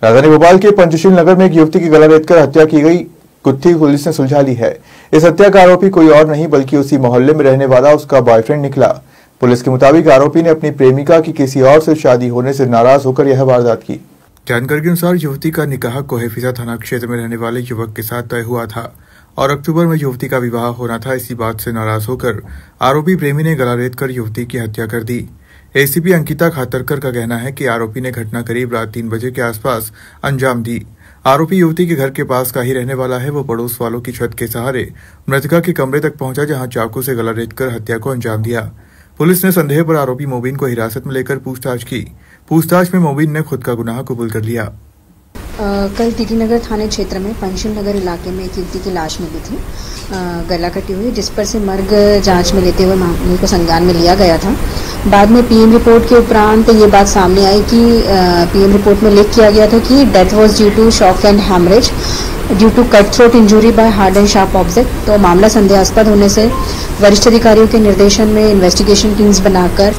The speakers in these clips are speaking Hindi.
राजधानी भोपाल के पंचशील नगर में एक युवती की गला रेतकर हत्या की गई गुत्थी पुलिस ने सुलझा ली है। इस हत्या का आरोपी कोई और नहीं बल्कि उसी मोहल्ले में रहने वाला उसका बॉयफ्रेंड निकला। पुलिस के मुताबिक आरोपी ने अपनी प्रेमिका की किसी और से शादी होने से नाराज होकर यह वारदात की। जानकारी के अनुसार युवती का निकाह कोहेफिजा थाना क्षेत्र में रहने वाले युवक के साथ तय हुआ था और अक्टूबर में युवती का विवाह होना था। इसी बात से नाराज होकर आरोपी प्रेमी ने गला रेतकर युवती की हत्या कर दी। एसीपी अंकिता खातरकर का कहना है कि आरोपी ने घटना करीब रात 3 बजे के आसपास अंजाम दी। आरोपी युवती के घर के पास का ही रहने वाला है। वो पड़ोस वालों की छत के सहारे मृतका के कमरे तक पहुंचा, जहां चाकू से गला रेतकर हत्या को अंजाम दिया। पुलिस ने संदेह पर आरोपी मोबिन को हिरासत में लेकर पूछताछ की। पूछताछ में मोबिन ने खुद का गुनाह कबूल कर लिया। कल टीटी नगर थाने क्षेत्र में पंचशील नगर इलाके में एक युवती की लाश मिली थी, गला कटी हुई, जिस पर से मर्ग जांच में लेते हुए मामले को संज्ञान में लिया गया था। बाद में पीएम रिपोर्ट के उपरांत ये बात सामने आई कि पीएम रिपोर्ट में लिख किया गया था कि death was due to shock and haemorrhage due to cut throat injury by hard and sharp object. तो मामला संदेहास्पद होने से वरिष्ठ अधिकारियों के निर्देशन में इन्वेस्टिगेशन टीम्स बनाकर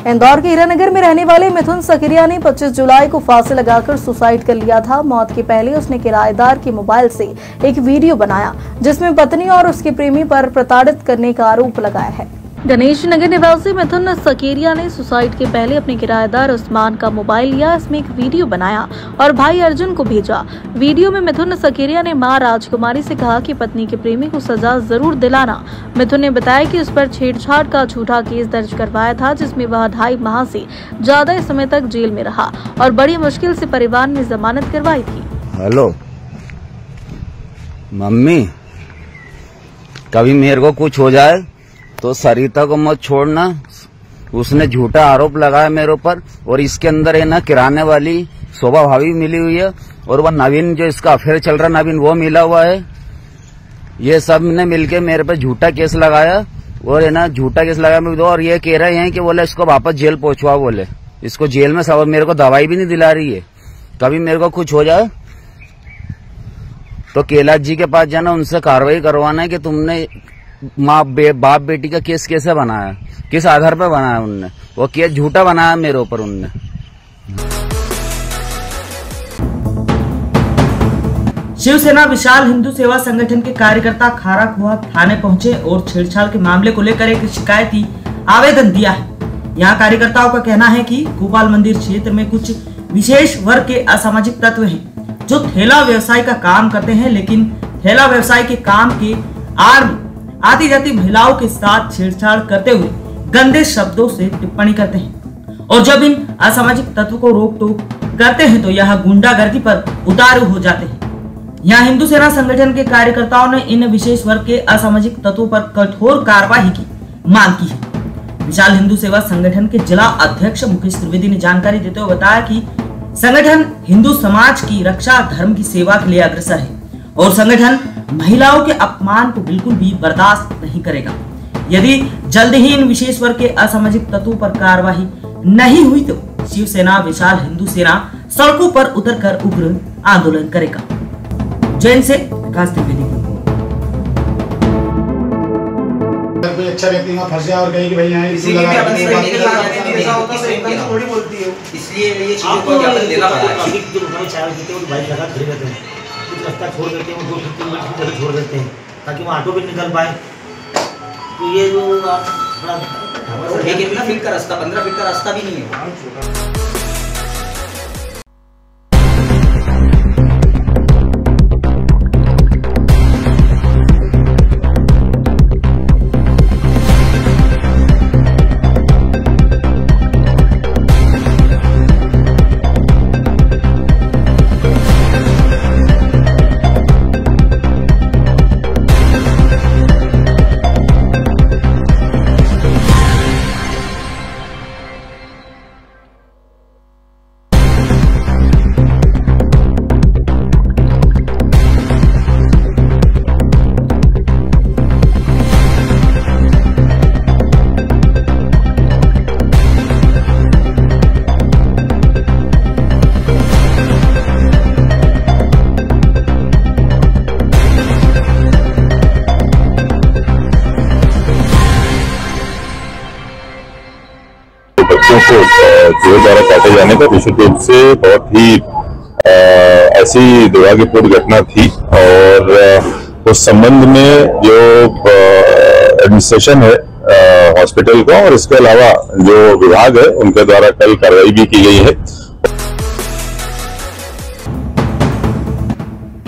इंदौर के हीरानगर में रहने वाले मिथुन सकरिया ने 25 जुलाई को फांसी लगाकर सुसाइड कर लिया था। मौत के पहले उसने किराएदार के मोबाइल से एक वीडियो बनाया जिसमें पत्नी और उसके प्रेमी पर प्रताड़ित करने का आरोप लगाया है। गणेश नगर निवासी मिथुन सकरिया ने सुसाइड के पहले अपने किराएदार उस्मान का मोबाइल लिया, इसमें एक वीडियो बनाया और भाई अर्जुन को भेजा। वीडियो में मिथुन सकरिया ने मां राजकुमारी से कहा कि पत्नी के प्रेमी को सजा जरूर दिलाना। मिथुन ने बताया कि उस पर छेड़छाड़ का झूठा केस दर्ज करवाया था, जिसमें वह 2.5 माह से ज्यादा समय तक जेल में रहा और बड़ी मुश्किल से परिवार ने जमानत करवाई थी। हेलो मम्मी, कभी मेरे को कुछ हो जाए तो सरिता को मत छोड़ना। उसने झूठा आरोप लगाया मेरे ऊपर और इसके अंदर है ना किराने वाली शोभा भाभी मिली हुई है और वह नवीन जो इसका अफेयर चल रहा नवीन वो मिला हुआ है। ये सब ने मिलके मेरे पे झूठा केस लगाया और है ना झूठा केस लगाया और ये कह रहे हैं कि बोले इसको वापस जेल पहुंचवा, बोले इसको जेल में सब, मेरे को दवाई भी नहीं दिला रही है। कभी मेरे को कुछ हो जाए तो कैलाश जी के पास जाना, उनसे कार्रवाई करवाना है कि तुमने बाप बेटी का केस कैसे बनाया, किस आधार पर बनाया उनने, वो केस झूठा बनाया मेरे ऊपर उनने। शिवसेना विशाल हिंदू सेवा संगठन के कार्यकर्ता खाराकुआ थाने पहुंचे और छेड़छाड़ के मामले को लेकर एक शिकायती आवेदन दिया है। यहां कार्यकर्ताओं का कहना है कि गोपाल मंदिर क्षेत्र में कुछ विशेष वर्ग के असामाजिक तत्व हैं जो ठेला व्यवसाय का काम करते हैं, लेकिन ठेला व्यवसाय के काम के आड़ में आती जाती महिलाओं के साथ छेड़छाड़ करते हुए गंदे शब्दों से टिप्पणी करते हैं और जब इन असामाजिक तत्व को रोक टोक करते हैं तो यह गुंडागर्दी पर उतारू हो जाते हैं। यहाँ हिंदू सेना संगठन के कार्यकर्ताओं ने इन विशेष वर्ग के असामाजिक तत्वों पर कठोर कार्रवाई की मांग की है। विशाल हिंदू सेवा संगठन के जिला अध्यक्ष मुकेश त्रिवेदी ने जानकारी देते हुए बताया कि संगठन हिंदू समाज की रक्षा, धर्म की सेवा के लिए अग्रसर है और संगठन महिलाओं के अपमान को बिल्कुल भी बर्दाश्त नहीं करेगा। यदि जल्द ही इन विशेष वर्ग के असामाजिक तत्वों पर कार्रवाई नहीं हुई तो शिवसेना विशाल हिंदू सेना सड़कों पर उतरकर उग्र आंदोलन करेगा। जैन से विकास त्रिवेदी। कोई अच्छा व्यक्ति वहाँ फंस जाए और कहे कि भाई यहाँ इसलिए ये चीजों को ज्ञापन देना पड़ा है। अभी जो दुकान चाय पीते हैं वो बाइक लगा खड़े रहते हैं, कुछ रास्ता छोड़ देते हैं, 2-3 मिनट की जगह छोड़ देते हैं ताकि वहाँ ऑटो भी निकल पाए। तो ये जो थोड़ा 1 फीट का रास्ता, 15 फीट का रास्ता भी नहीं है। बच्चों को चूहे द्वारा काटे जाने पर निश्चित रूप से बहुत ही ऐसी दुर्भाग्यपूर्ण घटना थी और उस संबंध में जो एडमिनिस्ट्रेशन है हॉस्पिटल को और इसके अलावा जो विभाग है उनके द्वारा कल कार्रवाई भी की गई है।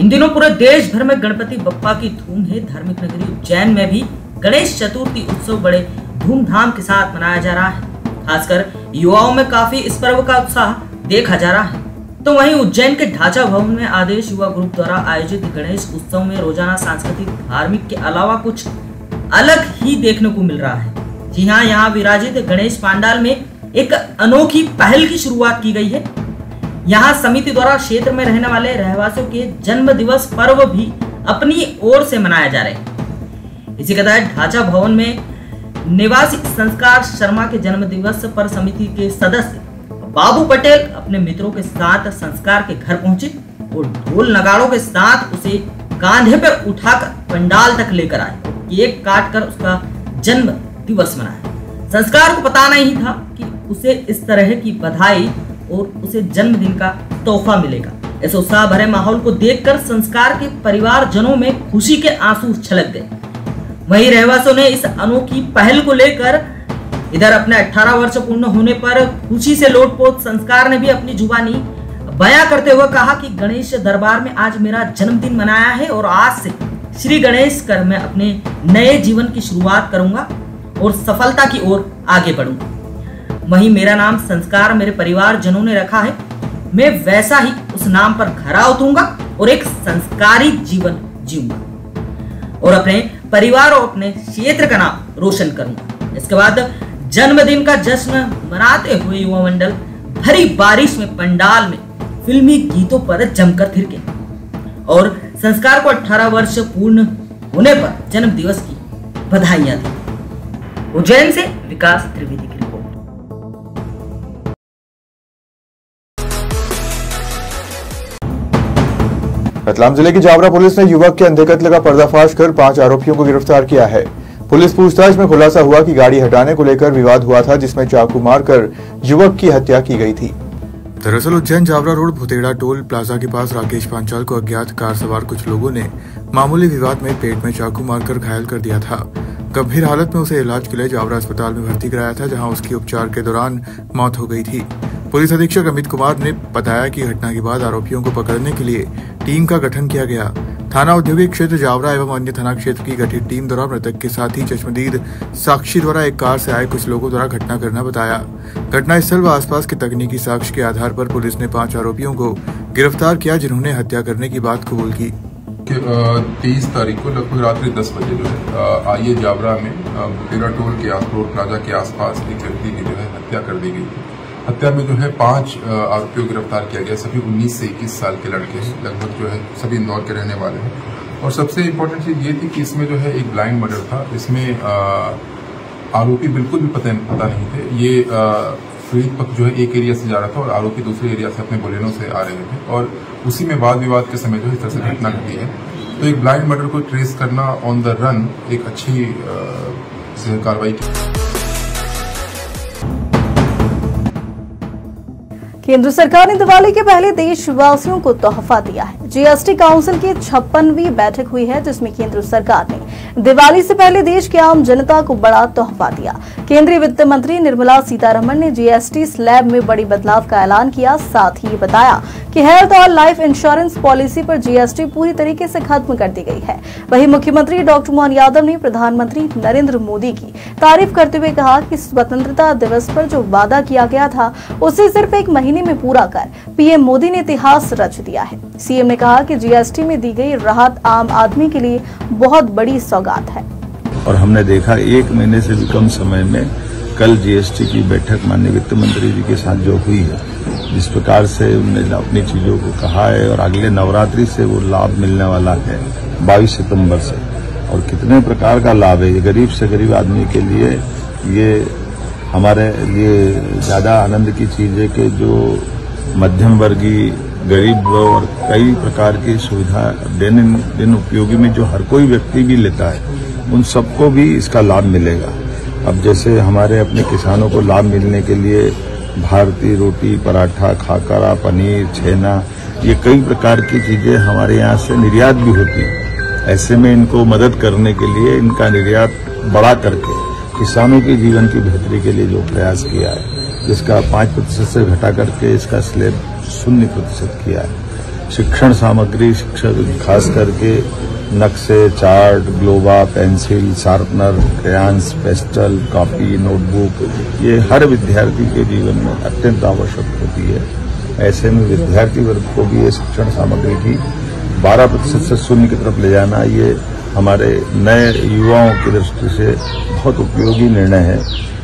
इन दिनों पूरे देश भर में गणपति बप्पा की धूम है। धार्मिक नगरी उज्जैन में भी गणेश चतुर्थी उत्सव बड़े धूमधाम के साथ मनाया जा रहा है। खासकर युवाओं में काफी इस पर्व का उत्साह देखा जा रहा है। तो वहीं उज्जैन के ढांचा भवन में आदेश युवा ग्रुप द्वारा आयोजित गणेश उत्सव में रोजाना सांस्कृतिक धार्मिक के अलावा कुछ अलग ही देखने को मिल रहा है। जी हाँ, यहाँ विराजित गणेश पंडाल में एक अनोखी पहल की शुरुआत की गई है। यहाँ समिति द्वारा क्षेत्र में रहने वाले रहवासियों के जन्म दिवस पर्व भी अपनी ओर से मनाया जा रहे हैं। इसी के तहत ढांचा भवन में निवासी संस्कार शर्मा के जन्म दिवस पर समिति के सदस्य बाबू पटेल अपने मित्रों के साथ संस्कार के घर पहुंचे और ढोल नगाड़ों के साथ उसे कांधे पर उठाकर पंडाल तक लेकर आए, केक काटकर उसका जन्म दिवस मनाया। संस्कार को पता नहीं था कि उसे इस तरह की बधाई और उसे जन्मदिन का तोहफा मिलेगा। इस उत्साह भरे माहौल को देखकर संस्कार के परिवारजनों में खुशी के आंसू छलक गए। वहीं रहवासियों ने इस अनोखी पहल को लेकर इधर अपने 18 वर्ष पूर्ण होने पर खुशी से लोटपोट संस्कार ने भी अपनी जुबानी बयां करते हुए कहा कि गणेश दरबार में आज मेरा जन्मदिन मनाया है और आज से श्री गणेश कर मैं अपने नए जीवन की शुरुआत करूंगा और सफलता की ओर आगे बढ़ूंगा। वहीं मेरा नाम संस्कार मेरे परिवारजनों ने रखा है, मैं वैसा ही उस नाम पर खरा उतरूंगा और एक संस्कारी जीवन जीऊंगा और अपने परिवार और अपने क्षेत्र का नाम रोशन करूंगा। इसके बाद जन्मदिन का जश्न मनाते हुए युवा मंडल भरी बारिश में पंडाल में फिल्मी गीतों पर जमकर थिरके और संस्कार को 18 वर्ष पूर्ण होने पर जन्म दिवस की बधाइयां दी। उज्जैन से विकास त्रिवेदी की रिपोर्ट। रतलाम जिले की जावरा पुलिस ने युवक के अंधे कत्ल का पर्दाफाश कर 5 आरोपियों को गिरफ्तार किया है। पुलिस पूछताछ में खुलासा हुआ कि गाड़ी हटाने को लेकर विवाद हुआ था, जिसमें चाकू मारकर युवक की हत्या की गई थी। दरअसल Ujjain Jaora road Bhuteda toll plaza के पास राकेश पांचाल को अज्ञात कार सवार कुछ लोगों ने मामूली विवाद में पेट में चाकू मारकर घायल कर दिया था। गंभीर हालत में उसे इलाज के लिए जावरा अस्पताल में भर्ती कराया था, जहां उसकी उपचार के दौरान मौत हो गई थी। पुलिस अधीक्षक अमित कुमार ने बताया कि घटना के बाद आरोपियों को पकड़ने के लिए टीम का गठन किया गया। थाना औद्योगिक क्षेत्र जावरा एवं अन्य थाना क्षेत्र की गठित टीम द्वारा मृतक के साथी चश्मदीद साक्षी द्वारा एक कार से आए कुछ लोगों द्वारा घटना करना बताया। घटनास्थल व आसपास के तकनीकी साक्ष्य के आधार पर पुलिस ने 5 आरोपियों को गिरफ्तार किया, जिन्होंने हत्या करने की बात कबूल की। 23 तारीख को लगभग रात्रि 10 बजे जो है आइए जावरा में भुतेड़ा टोल के रोड प्लाजा के आसपास एक व्यक्ति की जो है हत्या कर दी गई थी। हत्या में जो है 5 आरोपियों को गिरफ्तार किया गया। सभी 19 से 21 साल के लड़के हैं, लगभग जो है सभी इंदौर के रहने वाले हैं। और सबसे इम्पोर्टेंट चीज ये थी कि इसमें जो है एक ब्लाइंड मर्डर था। इसमें आरोपी बिल्कुल भी पता नहीं थे। ये फरीद पक्ष जो है एक एरिया से जा रहा था और आरोपी दूसरे एरिया से अपने बोलेनो से आ रहे थे और उसी में वाद विवाद के समय जो इस तरह से घटना घटी है। तो एक ब्लाइंड मर्डर को ट्रेस करना ऑन द रन एक अच्छी कार्रवाई की। केंद्र सरकार ने दिवाली के पहले देशवासियों को तोहफा दिया है। जीएसटी काउंसिल की 56वीं बैठक हुई है, जिसमें केंद्र सरकार ने दिवाली से पहले देश की आम जनता को बड़ा तोहफा दिया। केंद्रीय वित्त मंत्री निर्मला सीतारमण ने जीएसटी स्लैब में बड़ी बदलाव का ऐलान किया। साथ ही बताया कि हेल्थ और लाइफ इंश्योरेंस पॉलिसी पर जीएसटी पूरी तरीके से खत्म कर दी गई है। वहीं मुख्यमंत्री डॉक्टर मोहन यादव ने प्रधानमंत्री नरेंद्र मोदी की तारीफ करते हुए कहा कि स्वतंत्रता दिवस पर जो वादा किया गया था उसे सिर्फ एक महीने में पूरा कर पीएम मोदी ने इतिहास रच दिया है। सीएम ने कहा कि जीएसटी में दी गई राहत आम आदमी के लिए बहुत बड़ी सौगात है। और हमने देखा 1 महीने से भी कम समय में कल जीएसटी की बैठक माननीय वित्त मंत्री जी के साथ जो हुई है, जिस प्रकार से उन्होंने अपनी चीजों को कहा है और अगले नवरात्रि से वो लाभ मिलने वाला है 22 सितंबर से, और कितने प्रकार का लाभ है ये गरीब से गरीब आदमी के लिए। ये हमारे लिए ज्यादा आनंद की चीज है कि जो मध्यम वर्गीय गरीब और कई प्रकार की सुविधा दिन उपयोगी में जो हर कोई व्यक्ति भी लेता है, उन सबको भी इसका लाभ मिलेगा। अब जैसे हमारे अपने किसानों को लाभ मिलने के लिए भारतीय रोटी, पराठा, खाकरा, पनीर, छेना, ये कई प्रकार की चीजें हमारे यहाँ से निर्यात भी होती है। ऐसे में इनको मदद करने के लिए इनका निर्यात बढ़ा करके किसानों के जीवन की बेहतरी के लिए जो प्रयास किया है, जिसका 5% से घटा करके इसका स्लैब 0% किया है। शिक्षण सामग्री, शिक्षक खास करके नक्शे, chart, globe, pencil, sharpener, crayons, pastel, copy, notebook, ये हर विद्यार्थी के जीवन में अत्यंत आवश्यक होती है। ऐसे में विद्यार्थी वर्ग को भी ये शिक्षण सामग्री की 12% से 0 की तरफ ले जाना, ये हमारे नए युवाओं की दृष्टि से बहुत उपयोगी निर्णय है।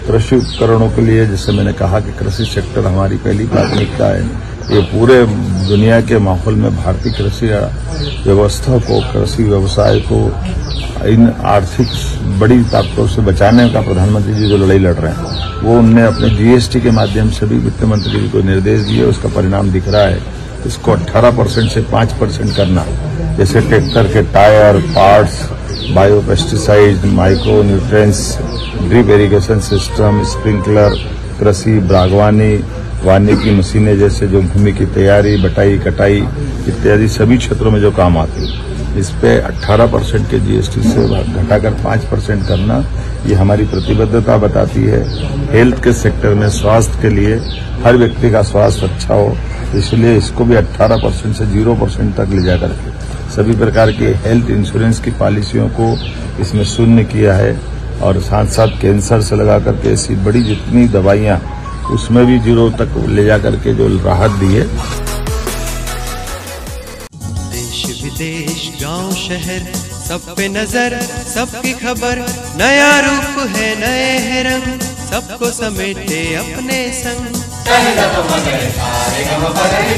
कृषि उपकरणों के लिए, जैसे मैंने कहा कि कृषि सेक्टर हमारी पहली प्राथमिकता है। ये पूरे दुनिया के माहौल में भारतीय कृषि व्यवस्था को, कृषि व्यवसाय को इन आर्थिक बड़ी ताकतों से बचाने का प्रधानमंत्री जी जो लड़ाई लड़ रहे हैं, वो उनने अपने जीएसटी के माध्यम से भी वित्त मंत्री जी को निर्देश दिए। उसका परिणाम दिख रहा है। इसको 18% से 5% करना, जैसे ट्रैक्टर के tyre, parts, biopesticide, micro nutrients, drip irrigation system, sprinkler, कृषि, बागवानी, वानिकी मशीनें, जैसे जो भूमि की तैयारी, बटाई, कटाई इत्यादि सभी क्षेत्रों में जो काम आती है, इस पे 18% के जीएसटी से घटाकर 5% करना, ये हमारी प्रतिबद्धता बताती है। हेल्थ के सेक्टर में, स्वास्थ्य के लिए हर व्यक्ति का स्वास्थ्य अच्छा हो, इसलिए इसको भी 18% से 0% तक ले जाकर के सभी प्रकार के हेल्थ इंश्योरेंस की पॉलिसियों को इसमें 0 किया है। और साथ साथ कैंसर से लगा करके ऐसी बड़ी जितनी दवाइयां, उसमें भी 0 तक ले जाकर के जो राहत दी है। देश विदेश, गांव शहर, सब पे नजर, सबकी खबर, नया रूप है, नए है रंग, सबको समेटे अपने संग।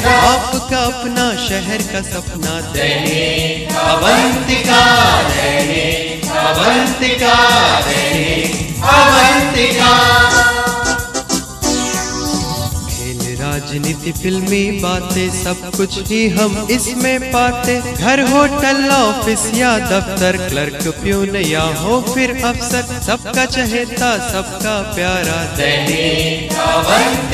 आपका अपना शहर का सपना, दैनिक अवंतिका, दैनिक अवंतिका, दैनिक अवंतिका। राजनीति, फिल्मी बातें, सब कुछ ही हम इसमें पाते। घर, होटल, ऑफिस या दफ्तर, क्लर्क, प्यून या हो फिर अफसर, सबका चहेता, सबका प्यारा, दैनिक अवंतिका।